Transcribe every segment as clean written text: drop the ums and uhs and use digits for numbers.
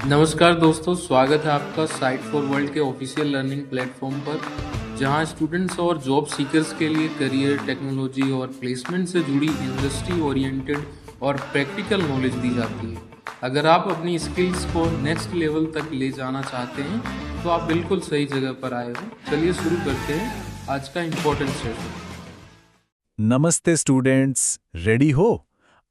नमस्कार दोस्तों, स्वागत है आपका साइट फॉर वर्ल्ड के ऑफिशियल लर्निंग प्लेटफॉर्म पर, जहां स्टूडेंट्स और जॉब सीकर्स के लिए करियर, टेक्नोलॉजी और प्लेसमेंट से जुड़ी इंडस्ट्री ओरिएंटेड और प्रैक्टिकल नॉलेज दी जाती है। अगर आप अपनी स्किल्स को नेक्स्ट लेवल तक ले जाना चाहते हैं, तो आप बिल्कुल सही जगह पर आए हो। चलिए शुरू करते हैं आज का इम्पोर्टेंट सेशन। नमस्ते स्टूडेंट्स, रेडी हो?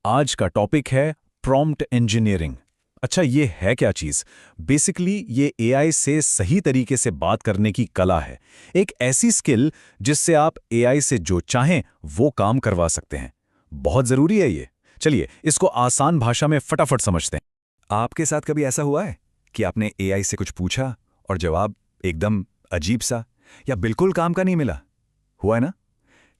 आज का टॉपिक है प्रॉम्प्ट इंजीनियरिंग। अच्छा, ये है क्या चीज़? बेसिकली ये एआई से सही तरीके से बात करने की कला है। एक ऐसी स्किल जिससे आप एआई से जो चाहें वो काम करवा सकते हैं। बहुत ज़रूरी है ये। चलिए इसको आसान भाषा में फटाफट समझते हैं। आपके साथ कभी ऐसा हुआ है कि आपने एआई से कुछ पूछा और जवाब एकदम अजीब सा या बिल्कुल काम का नहीं मिला? हुआ है ना?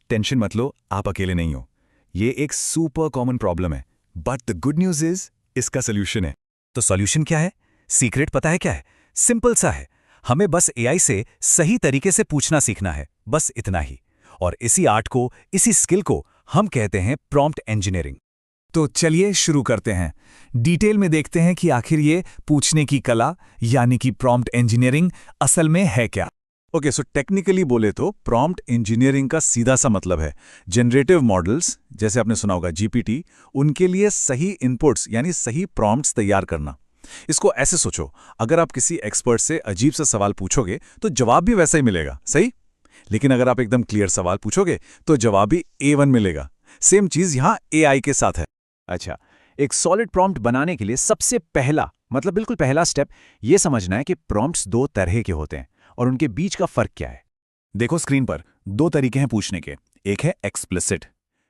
टेंशन मत लो, आप अकेले नहीं हो। ये एक सुपर कॉमन प्रॉब्लम है, but the good news is इसका सोल्यूशन है। तो सॉल्यूशन क्या है? सीक्रेट पता है क्या है? सिंपल सा है। हमें बस एआई से सही तरीके से पूछना सीखना है, बस इतना ही। और इसी आर्ट को, इसी स्किल को हम कहते हैं प्रॉम्प्ट इंजीनियरिंग। तो चलिए शुरू करते हैं। डिटेल में देखते हैं कि आखिर ये पूछने की कला यानी कि प्रॉम्प्ट इंजीनियरिंग असल में है क्या। ओके, सो टेक्निकली बोले तो प्रॉम्प्ट इंजीनियरिंग का सीधा सा मतलब है जनरेटिव मॉडल्स, जैसे आपने सुना होगा जीपीटी, उनके लिए सही इनपुट्स यानी सही प्रॉम्प्ट्स तैयार करना। इसको ऐसे सोचो, अगर आप किसी एक्सपर्ट से अजीब सा सवाल पूछोगे तो जवाब भी वैसा ही मिलेगा, सही? लेकिन अगर आप एकदम क्लियर सवाल पूछोगे तो जवाब भी A1 मिलेगा। सेम चीज यहाँ एआई के साथ है। अच्छा, एक सॉलिड प्रॉम्प्ट बनाने के लिए सबसे पहला, मतलब बिल्कुल पहला स्टेप ये समझना है कि प्रॉम्प्ट्स दो तरह के होते हैं और उनके बीच का फर्क क्या है। देखो स्क्रीन पर दो तरीके हैं पूछने के। एक है एक्सप्लिसिट,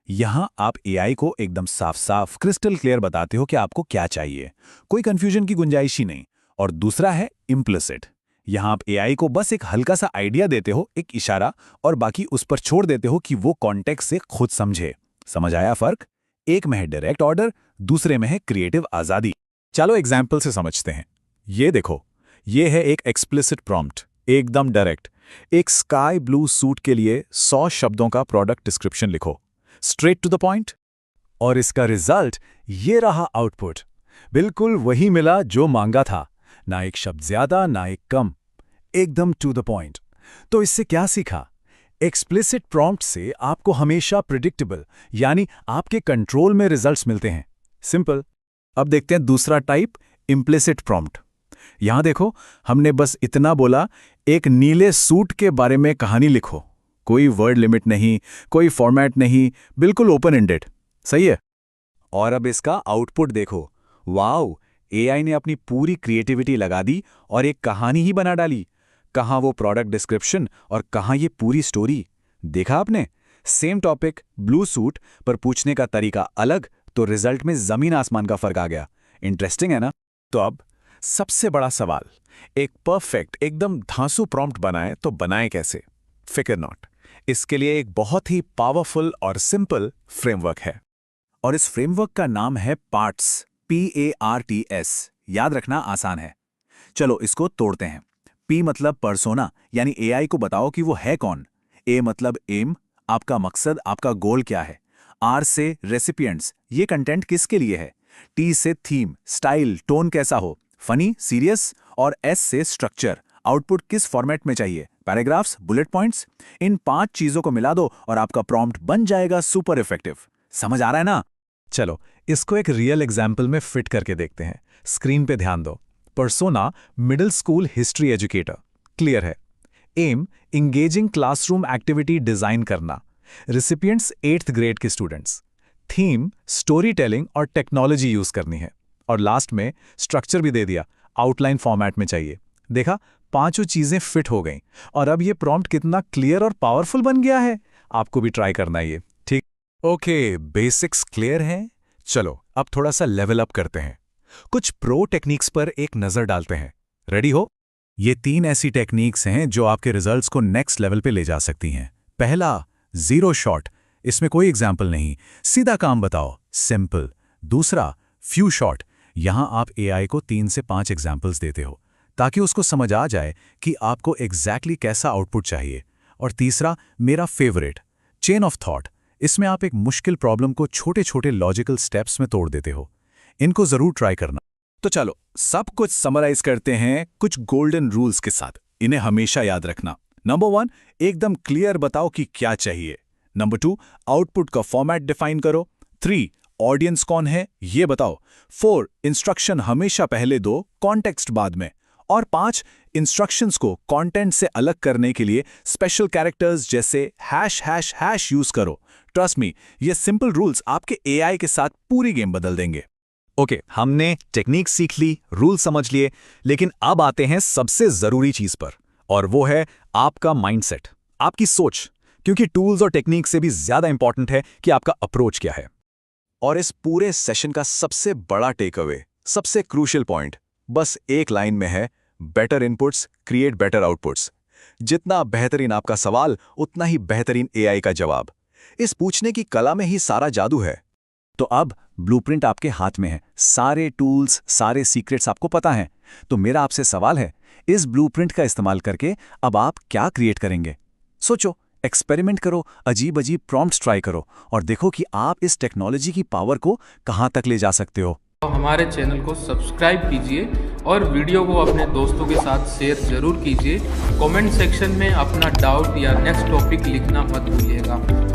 यहां आप एआई को एकदम साफ साफ क्रिस्टल क्लियर बताते हो कि आपको क्या चाहिए, कोई कंफ्यूजन की गुंजाइश ही नहीं। और दूसरा है इम्प्लिसिट, यहां आप एआई को बस एक हल्का सा आइडिया देते हो, एक इशारा, और बाकी उस पर छोड़ देते हो कि वो कॉन्टेक्स्ट से खुद समझे। समझ आया फर्क? एक में है डायरेक्ट ऑर्डर, दूसरे में है क्रिएटिव आजादी। चलो एग्जाम्पल से समझते हैं। ये देखो, ये है एक एक्सप्लिसिट प्रॉम्प्ट, एकदम डायरेक्ट। एक स्काई ब्लू सूट के लिए 100 शब्दों का प्रोडक्ट डिस्क्रिप्शन लिखो, स्ट्रेट टू द पॉइंट। और इसका रिजल्ट ये रहा आउटपुट। बिल्कुल वही मिला जो मांगा था, ना एक शब्द ज्यादा ना एक कम, एकदम टू द पॉइंट। तो इससे क्या सीखा? एक्सप्लिसिट प्रॉम्प्ट से आपको हमेशा प्रिडिक्टेबल यानी आपके कंट्रोल में रिजल्ट्स मिलते हैं। सिंपल। अब देखते हैं दूसरा टाइप, इम्प्लिसिट प्रॉम्प्ट। यहां देखो, हमने बस इतना बोला, एक नीले सूट के बारे में कहानी लिखो। कोई वर्ड लिमिट नहीं, कोई फॉर्मेट नहीं, बिल्कुल ओपन एंडेड। सही है? और अब इसका आउटपुट देखो। वाओ, एआई ने अपनी पूरी क्रिएटिविटी लगा दी और एक कहानी ही बना डाली। कहाँ वो प्रोडक्ट डिस्क्रिप्शन और कहाँ ये पूरी स्टोरी। देखा आपने? सेम टॉपिक, ब्लू सूट, पर पूछने का तरीका अलग, तो रिजल्ट में जमीन आसमान का फर्क आ गया। इंटरेस्टिंग है ना? तो अब सबसे बड़ा सवाल, एक परफेक्ट एकदम धांसू प्रॉम्प्ट बनाए तो बनाए कैसे? फिकर नॉट, इसके लिए एक बहुत ही पावरफुल और सिंपल फ्रेमवर्क है। और इस फ्रेमवर्क का नाम है पार्ट्स, PARTS। याद रखना आसान है। चलो इसको तोड़ते हैं। P मतलब पर्सोना, यानी एआई को बताओ कि वो है कौन। A मतलब एम, आपका मकसद, आपका गोल क्या है। R से रेसिपिएंट्स, ये कंटेंट किसके लिए है। T से थीम, स्टाइल, टोन कैसा हो, फनी, सीरियस। और S से स्ट्रक्चर, आउटपुट किस फॉर्मेट में चाहिए, पैराग्राफ्स, बुलेट पॉइंट्स। इन 5 चीजों को मिला दो और आपका प्रॉम्प्ट बन जाएगा सुपर इफेक्टिव। समझ आ रहा है ना? चलो इसको एक रियल एग्जाम्पल में फिट करके देखते हैं। स्क्रीन पे ध्यान दो। Persona middle school history educator, clear है। Aim engaging classroom activity design करना, रिसिपिएंट्स 8th ग्रेड के स्टूडेंट्स। थीम स्टोरी टेलिंग और टेक्नोलॉजी यूज करनी है। और लास्ट में स्ट्रक्चर भी दे दिया, आउटलाइन फॉर्मेट में चाहिए। देखा, पांचों चीजें फिट हो गईं। और अब ये प्रॉम्प्ट कितना क्लियर और पावरफुल बन गया है। आपको भी ट्राई करना है ये, ठीक? ओके, बेसिक्स क्लियर हैं। चलो अब थोड़ा सा लेवल अप करते हैं। कुछ प्रो टेक्निक्स पर एक नजर डालते हैं। रेडी हो? ये 3 ऐसी टेक्निक्स हैं जो आपके रिजल्ट्स को नेक्स्ट लेवल पे ले जा सकती हैं। पहला, जीरो शॉट, इसमें कोई एग्जाम्पल नहीं, सीधा काम बताओ, सिंपल। दूसरा, फ्यू शॉट, यहां आप एआई को 3 से 5 एग्जाम्पल्स देते हो ताकि उसको समझ आ जाए कि आपको एग्जैक्टली कैसा आउटपुट चाहिए। और तीसरा, मेरा फेवरेट, चेन ऑफ थॉट, इसमें आप एक मुश्किल प्रॉब्लम को छोटे छोटे लॉजिकल स्टेप्स में तोड़ देते हो। इनको जरूर ट्राई करना। तो चलो सब कुछ समराइज करते हैं कुछ गोल्डन रूल्स के साथ। इन्हें हमेशा याद रखना। नंबर 1, एकदम क्लियर बताओ कि क्या चाहिए। नंबर 2, आउटपुट का फॉर्मेट डिफाइन करो। 3, ऑडियंस कौन है ये बताओ। 4, इंस्ट्रक्शन हमेशा पहले दो, कॉन्टेक्स्ट बाद में। और 5, इंस्ट्रक्शंस को कंटेंट से अलग करने के लिए स्पेशल कैरेक्टर्स जैसे ### यूज करो। ट्रस्ट मी, ये सिंपल रूल्स आपके एआई के साथ पूरी गेम बदल देंगे। ओके, हमने टेक्निक सीख ली, रूल समझ लिए, लेकिन अब आते हैं सबसे जरूरी चीज पर, और वो है आपका माइंडसेट, आपकी सोच। क्योंकि टूल्स और टेक्निक से भी ज्यादा इंपॉर्टेंट है कि आपका अप्रोच क्या है। और इस पूरे सेशन का सबसे बड़ा टेक अवे, सबसे क्रूशियल पॉइंट बस एक लाइन में है, better inputs create better outputs. जितना बेहतरीन आपका सवाल, उतना ही बेहतरीन एआई का जवाब। इस पूछने की कला में ही सारा जादू है। तो अब ब्लूप्रिंट आपके हाथ में है, सारे टूल्स, सारे सीक्रेट्स आपको पता हैं। तो मेरा आपसे सवाल है, इस ब्लूप्रिंट का इस्तेमाल करके अब आप क्या क्रिएट करेंगे? सोचो, एक्सपेरिमेंट करो, अजीब अजीब प्रॉम्प्ट्स ट्राई करो और देखो कि आप इस टेक्नोलॉजी की पावर को कहां तक ले जा सकते हो। तो हमारे चैनल को सब्सक्राइब कीजिए और वीडियो को अपने दोस्तों के साथ शेयर जरूर कीजिए। कमेंट सेक्शन में अपना डाउट या नेक्स्ट टॉपिक लिखना मत भूलिएगा।